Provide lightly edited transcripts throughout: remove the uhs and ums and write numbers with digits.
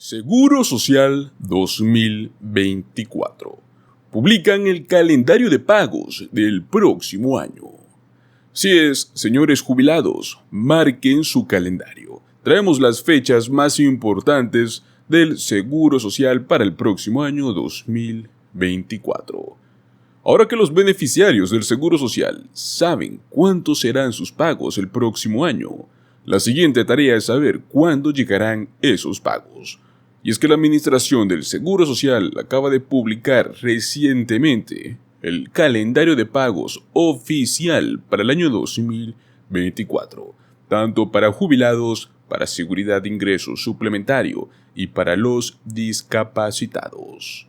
Seguro Social 2024. Publican el calendario de pagos del próximo año. Si es, señores jubilados, marquen su calendario. Traemos las fechas más importantes del Seguro Social para el próximo año 2024. Ahora que los beneficiarios del Seguro Social saben cuántos serán sus pagos el próximo año, la siguiente tarea es saber cuándo llegarán esos pagos. Y es que la Administración del Seguro Social acaba de publicar recientemente el calendario de pagos oficial para el año 2024, tanto para jubilados, para seguridad de ingresos suplementario y para los discapacitados.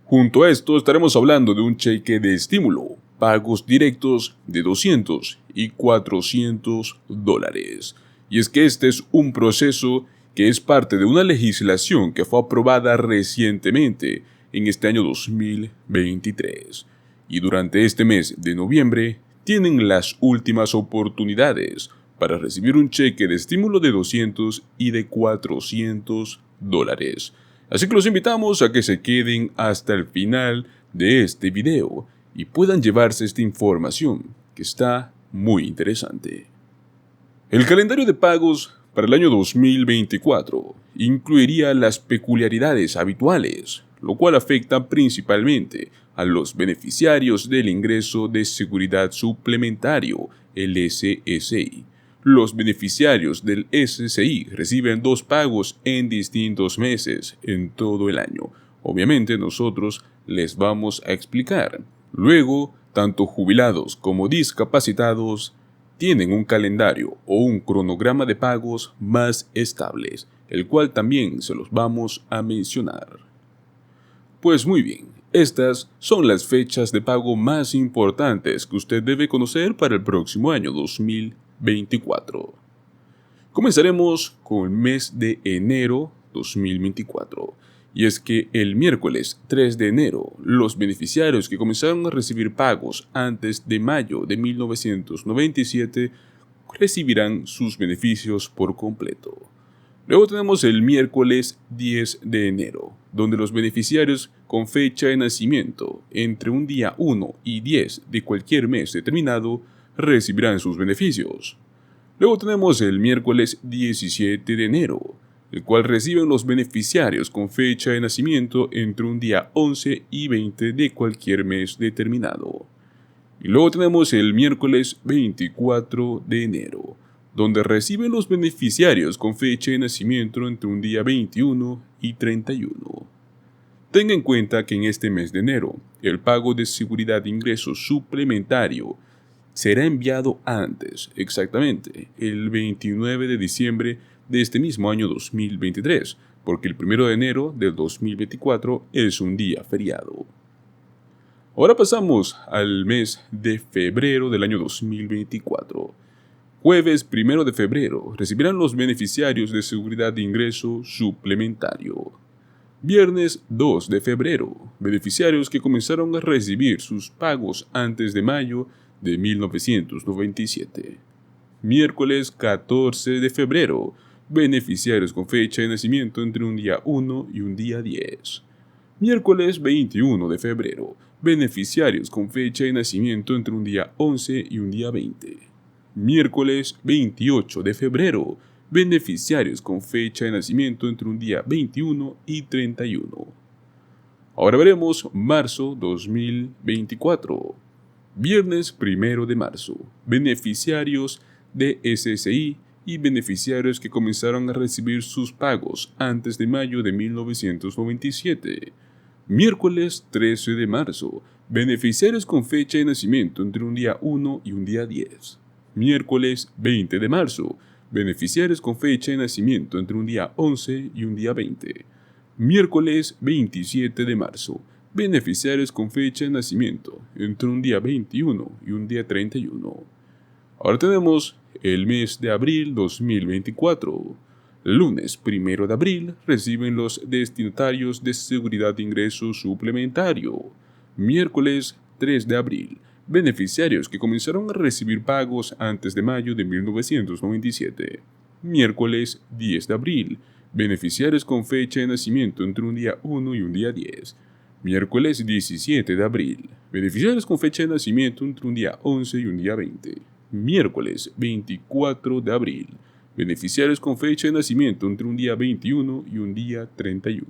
Junto a esto estaremos hablando de un cheque de estímulo, pagos directos de $200 y $400. Y es que este es un proceso que es parte de una legislación que fue aprobada recientemente en este año 2023. Y durante este mes de noviembre tienen las últimas oportunidades para recibir un cheque de estímulo de $200 y de $400. Así que los invitamos a que se queden hasta el final de este video y puedan llevarse esta información que está muy interesante. El calendario de pagos para el año 2024 incluiría las peculiaridades habituales, lo cual afecta principalmente a los beneficiarios del ingreso de seguridad suplementario, el SSI. Los beneficiarios del SSI reciben 2 pagos en distintos meses en todo el año. Obviamente nosotros les vamos a explicar. Luego, tanto jubilados como discapacitados tienen un calendario o un cronograma de pagos más estables, el cual también se los vamos a mencionar. Pues muy bien, estas son las fechas de pago más importantes que usted debe conocer para el próximo año 2024. Comenzaremos con el mes de enero 2024. Y es que el miércoles 3 de enero, los beneficiarios que comenzaron a recibir pagos antes de mayo de 1997 recibirán sus beneficios por completo. Luego tenemos el miércoles 10 de enero, donde los beneficiarios con fecha de nacimiento entre un día 1 y 10 de cualquier mes determinado recibirán sus beneficios. Luego tenemos el miércoles 17 de enero, el cual reciben los beneficiarios con fecha de nacimiento entre un día 11 y 20 de cualquier mes determinado. Y luego tenemos el miércoles 24 de enero, donde reciben los beneficiarios con fecha de nacimiento entre un día 21 y 31. Tenga en cuenta que en este mes de enero, el pago de seguridad de ingresos suplementario será enviado antes, exactamente, el 29 de diciembre de este mismo año 2023, porque el 1 de enero del 2024 es un día feriado. Ahora pasamos al mes de febrero del año 2024. Jueves 1 de febrero recibirán los beneficiarios de seguridad de ingreso suplementario. Viernes 2 de febrero, beneficiarios que comenzaron a recibir sus pagos antes de mayo de 1997. Miércoles 14 de febrero, beneficiarios con fecha de nacimiento entre un día 1 y un día 10. Miércoles 21 de febrero, beneficiarios con fecha de nacimiento entre un día 11 y un día 20. Miércoles 28 de febrero, beneficiarios con fecha de nacimiento entre un día 21 y 31. Ahora veremos marzo 2024. Viernes 1 de marzo, beneficiarios de SSI y beneficiarios que comenzaron a recibir sus pagos antes de mayo de 1997. Miércoles 13 de marzo, beneficiarios con fecha de nacimiento entre un día 1 y un día 10. Miércoles 20 de marzo, beneficiarios con fecha de nacimiento entre un día 11 y un día 20. Miércoles 27 de marzo, beneficiarios con fecha de nacimiento entre un día 21 y un día 31. Ahora tenemos el mes de abril 2024. Lunes 1 de abril reciben los destinatarios de seguridad de ingreso suplementario. Miércoles 3 de abril, beneficiarios que comenzaron a recibir pagos antes de mayo de 1997. Miércoles 10 de abril, Beneficiarios con fecha de nacimiento entre un día 1 y un día 10. Miércoles 17 de abril. Beneficiarios con fecha de nacimiento entre un día 11 y un día 20. Miércoles 24 de abril. Beneficiarios con fecha de nacimiento entre un día 21 y un día 31.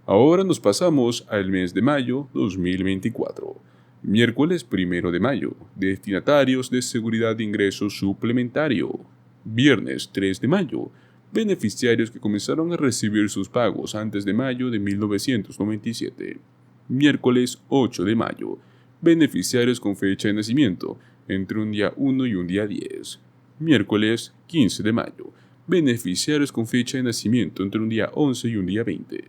Ahora nos pasamos al mes de mayo 2024. Miércoles 1 de mayo. Destinatarios de seguridad de ingresos suplementario. Viernes 3 de mayo. Beneficiarios que comenzaron a recibir sus pagos antes de mayo de 1997. Miércoles 8 de mayo. Beneficiarios con fecha de nacimiento entre un día 1 y un día 10. Miércoles 15 de mayo. Beneficiarios con fecha de nacimiento entre un día 11 y un día 20.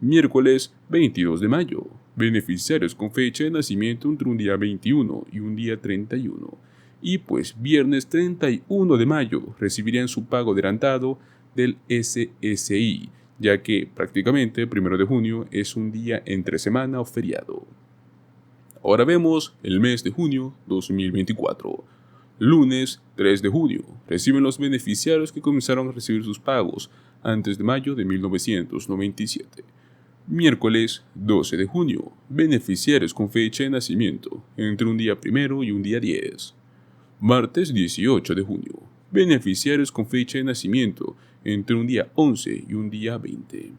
Miércoles 22 de mayo. Beneficiarios con fecha de nacimiento entre un día 21 y un día 31. Y pues viernes 31 de mayo recibirían su pago adelantado del SSI, ya que prácticamente 1 de junio es un día entre semana o feriado. Ahora vemos el mes de junio 2024. Lunes 3 de junio. Reciben los beneficiarios que comenzaron a recibir sus pagos antes de mayo de 1997. Miércoles 12 de junio. Beneficiarios con fecha de nacimiento entre un día 1 y un día 10. Martes 18 de junio. Beneficiarios con fecha de nacimiento entre un día 11 y un día 20.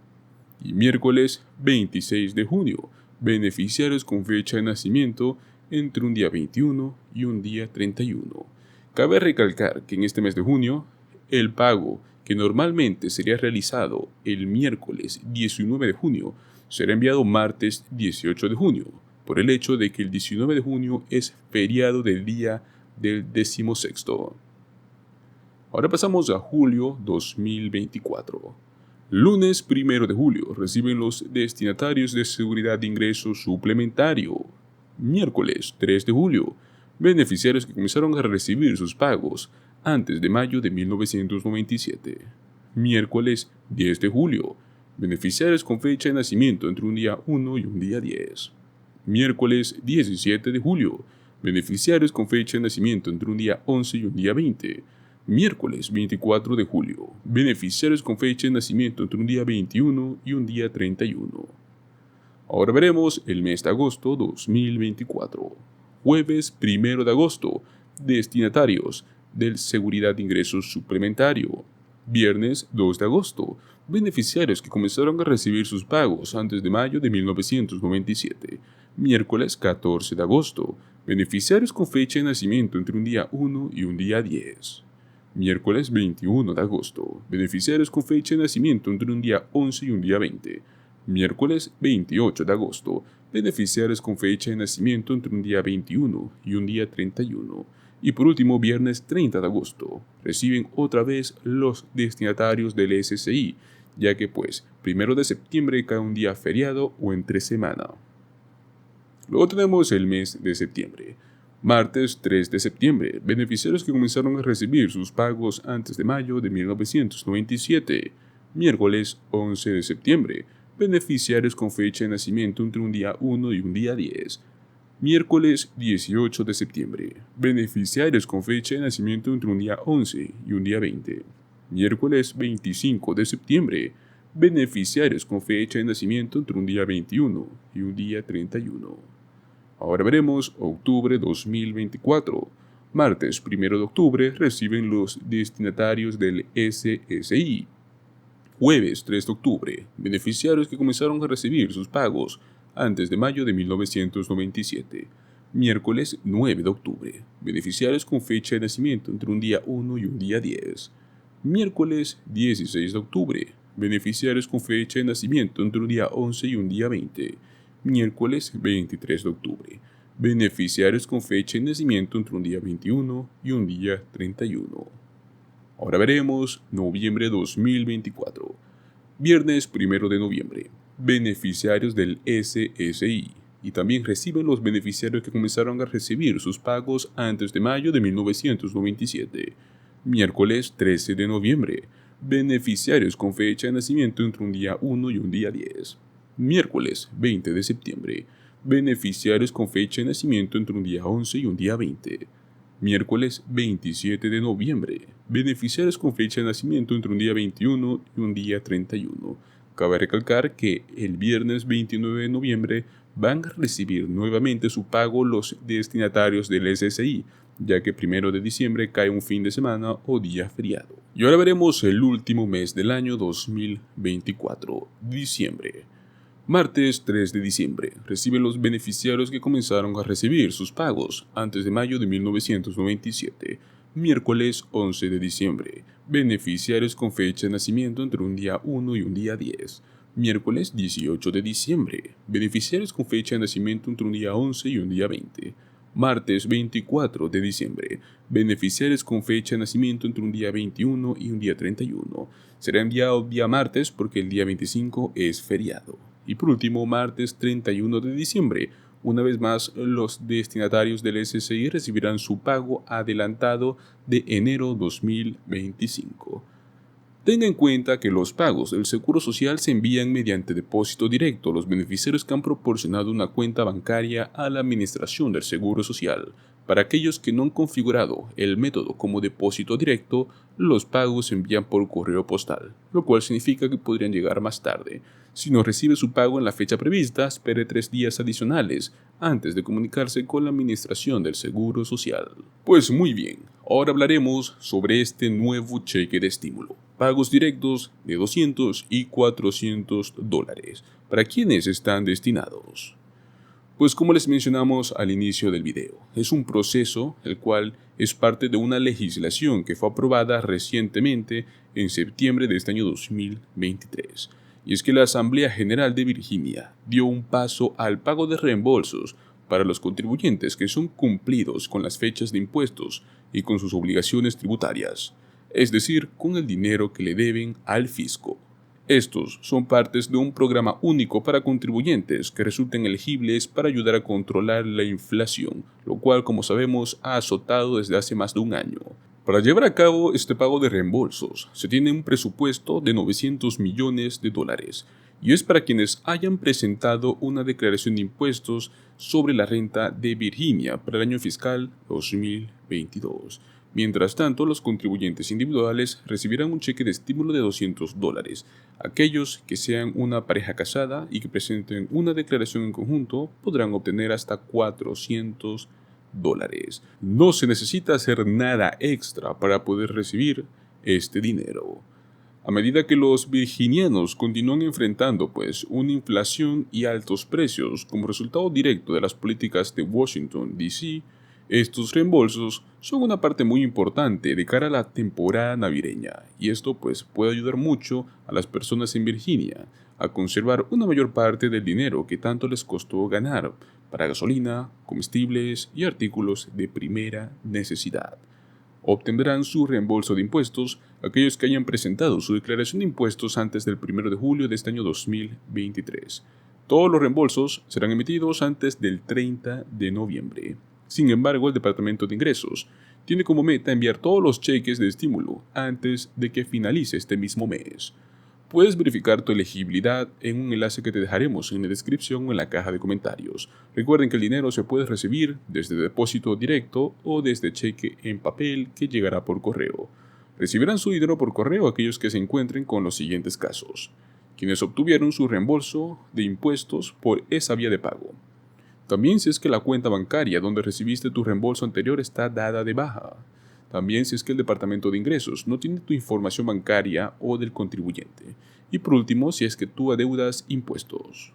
Y miércoles 26 de junio. Beneficiarios con fecha de nacimiento entre un día 21 y un día 31. Cabe recalcar que en este mes de junio, el pago que normalmente sería realizado el miércoles 19 de junio será enviado martes 18 de junio, por el hecho de que el 19 de junio es feriado del día del 16º. Ahora pasamos a julio 2024. Lunes 1 de julio reciben los destinatarios de seguridad de ingresos suplementario. Miércoles 3 de julio, beneficiarios que comenzaron a recibir sus pagos antes de mayo de 1997. Miércoles 10 de julio, beneficiarios con fecha de nacimiento entre un día 1 y un día 10. Miércoles 17 de julio, beneficiarios con fecha de nacimiento entre un día 11 y un día 20. Miércoles 24 de julio, beneficiarios con fecha de nacimiento entre un día 21 y un día 31. Ahora veremos el mes de agosto 2024. Jueves 1 de agosto, destinatarios del Seguridad de Ingresos Suplementario. Viernes 2 de agosto, beneficiarios que comenzaron a recibir sus pagos antes de mayo de 1997. Miércoles 14 de agosto, beneficiarios con fecha de nacimiento entre un día 1 y un día 10. Miércoles 21 de agosto, beneficiarios con fecha de nacimiento entre un día 11 y un día 20. Miércoles 28 de agosto, beneficiarios con fecha de nacimiento entre un día 21 y un día 31. Y por último, viernes 30 de agosto, reciben otra vez los destinatarios del SSI, ya que pues 1 de septiembre cae un día feriado o entre semana. Luego tenemos el mes de septiembre. Martes 3 de septiembre, beneficiarios que comenzaron a recibir sus pagos antes de mayo de 1997. Miércoles 11 de septiembre, beneficiarios con fecha de nacimiento entre un día 1 y un día 10. Miércoles 18 de septiembre, beneficiarios con fecha de nacimiento entre un día 11 y un día 20. Miércoles 25 de septiembre, beneficiarios con fecha de nacimiento entre un día 21 y un día 31. Ahora veremos octubre 2024. Martes 1 de octubre reciben los destinatarios del SSI. Jueves 3 de octubre, beneficiarios que comenzaron a recibir sus pagos antes de mayo de 1997. Miércoles 9 de octubre, beneficiarios con fecha de nacimiento entre un día 1 y un día 10. Miércoles 16 de octubre, beneficiarios con fecha de nacimiento entre un día 11 y un día 20. Miércoles 23 de octubre, beneficiarios con fecha de nacimiento entre un día 21 y un día 31. Ahora veremos noviembre 2024. Viernes 1 de noviembre, beneficiarios del SSI. Y también reciben los beneficiarios que comenzaron a recibir sus pagos antes de mayo de 1997. Miércoles 13 de noviembre, beneficiarios con fecha de nacimiento entre un día 1 y un día 10. Miércoles 20 de septiembre, beneficiarios con fecha de nacimiento entre un día 11 y un día 20. Miércoles 27 de noviembre. Beneficiarios con fecha de nacimiento entre un día 21 y un día 31. Cabe recalcar que el viernes 29 de noviembre van a recibir nuevamente su pago los destinatarios del SSI, ya que 1 de diciembre cae un fin de semana o día feriado. Y ahora veremos el último mes del año 2024, diciembre. Martes 3 de diciembre. Reciben los beneficiarios que comenzaron a recibir sus pagos antes de mayo de 1997. Miércoles 11 de diciembre. Beneficiarios con fecha de nacimiento entre un día 1 y un día 10. Miércoles 18 de diciembre. Beneficiarios con fecha de nacimiento entre un día 11 y un día 20. Martes 24 de diciembre. Beneficiarios con fecha de nacimiento entre un día 21 y un día 31. Será enviado día martes porque el día 25 es feriado. Y por último, martes 31 de diciembre. Una vez más, los destinatarios del SSI recibirán su pago adelantado de enero 2025. Tenga en cuenta que los pagos del Seguro Social se envían mediante depósito directo a los beneficiarios que han proporcionado una cuenta bancaria a la Administración del Seguro Social. Para aquellos que no han configurado el método como depósito directo, los pagos se envían por correo postal, lo cual significa que podrían llegar más tarde. Si no recibe su pago en la fecha prevista, espere 3 días adicionales antes de comunicarse con la Administración del Seguro Social. Pues muy bien, ahora hablaremos sobre este nuevo cheque de estímulo. Pagos directos de $200 y $400. ¿Para quiénes están destinados? Pues como les mencionamos al inicio del video, es un proceso el cual es parte de una legislación que fue aprobada recientemente en septiembre de este año 2023. Y es que la Asamblea General de Virginia dio un paso al pago de reembolsos para los contribuyentes que son cumplidos con las fechas de impuestos y con sus obligaciones tributarias, es decir, con el dinero que le deben al fisco. Estos son partes de un programa único para contribuyentes que resulten elegibles para ayudar a controlar la inflación, lo cual, como sabemos, ha azotado desde hace más de un año. Para llevar a cabo este pago de reembolsos, se tiene un presupuesto de $900 millones, y es para quienes hayan presentado una declaración de impuestos sobre la renta de Virginia para el año fiscal 2022. Mientras tanto, los contribuyentes individuales recibirán un cheque de estímulo de $200. Aquellos que sean una pareja casada y que presenten una declaración en conjunto podrán obtener hasta $400. No se necesita hacer nada extra para poder recibir este dinero. A medida que los virginianos continúan enfrentando una inflación y altos precios como resultado directo de las políticas de Washington, D.C., estos reembolsos son una parte muy importante de cara a la temporada navideña, y esto puede ayudar mucho a las personas en Virginia a conservar una mayor parte del dinero que tanto les costó ganar para gasolina, comestibles y artículos de primera necesidad. Obtendrán su reembolso de impuestos aquellos que hayan presentado su declaración de impuestos antes del 1 de julio de este año 2023. Todos los reembolsos serán emitidos antes del 30 de noviembre. Sin embargo, el Departamento de Ingresos tiene como meta enviar todos los cheques de estímulo antes de que finalice este mismo mes. Puedes verificar tu elegibilidad en un enlace que te dejaremos en la descripción o en la caja de comentarios. Recuerden que el dinero se puede recibir desde depósito directo o desde cheque en papel que llegará por correo. Recibirán su dinero por correo aquellos que se encuentren con los siguientes casos: quienes obtuvieron su reembolso de impuestos por esa vía de pago. También si es que la cuenta bancaria donde recibiste tu reembolso anterior está dada de baja. También si es que el Departamento de Ingresos no tiene tu información bancaria o del contribuyente. Y por último, si es que tú adeudas impuestos.